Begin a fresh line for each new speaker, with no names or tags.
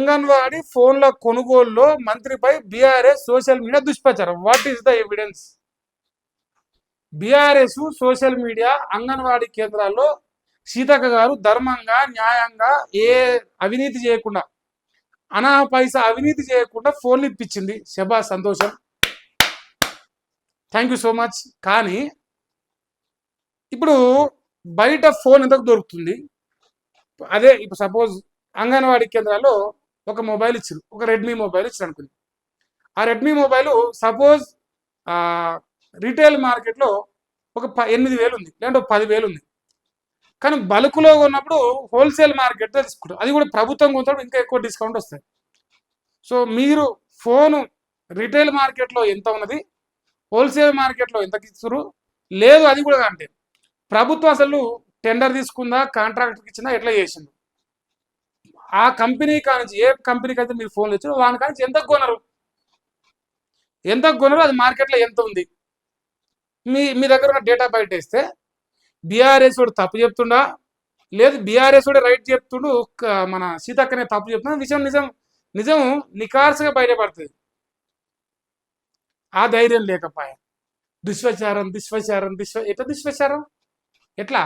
అంగన్వాడీ ఫోన్ల కొనుగోలులో మంత్రిపై BRS social media దుష్ప్రచారం. What is the evidence? BRS social media anganwadi కేంద్రాల్లో సీతక్క గారు ధర్మంగా న్యాయంగా ఏ అవినీతి చేయకుండా పైసా అవినీతి చేయకుండా ఫోన్లు ఇప్పించింది. శభా, సంతోషం, థ్యాంక్ యూ సో మచ్. కానీ ఇప్పుడు బయట ఫోన్ ఎంతకు దొరుకుతుంది? అదే ఇప్పుడు సపోజ్ అంగన్వాడీ కేంద్రాల్లో ఒక మొబైల్ ఇచ్చారు, ఒక రెడ్మీ మొబైల్ ఇచ్చారు అనుకుంది. ఆ రెడ్మీ మొబైల్ సపోజ్ రీటైల్ మార్కెట్లో ఒక 8,000 ఉంది, లేదంటే 10,000 ఉంది. కానీ బల్క్లో ఉన్నప్పుడు హోల్సేల్ మార్కెట్లో తీసుకుంటారు. అది కూడా ప్రభుత్వం కొన్నప్పుడు ఇంకా ఎక్కువ డిస్కౌంట్ వస్తుంది. సో మీరు ఫోను రీటైల్ మార్కెట్లో ఎంత ఉన్నది, హోల్సేల్ మార్కెట్లో ఎంతకి ఇస్తారు లేదు, అది కూడా అంటే ప్రభుత్వం అసలు టెండర్ తీసుకుందా, కాంట్రాక్టర్కి ఇచ్చిందా, ఎట్లా చేసింది? ఆ కంపెనీ కానించి ఏ కంపెనీకి అయితే మీరు ఫోన్లు ఇచ్చారో వాని కానించి ఎంతకు కొనరు, అది మార్కెట్లో ఎంత ఉంది, మీ దగ్గర ఉన్న డేటా బయట వేస్తే బీఆర్ఎస్ వాడు తప్పు చెప్తుండా, లేదు బీఆర్ఎస్ వాడు రైట్ చెప్తుండు, మన సీతక్కనే తప్పు చెప్తున్నా, నిజం నికార్సుగా బయటపడుతుంది. ఆ ధైర్యం లేకపోయా. దుష్ప్రచారం ఎట్లా దుష్ప్రచారం? ఎట్లా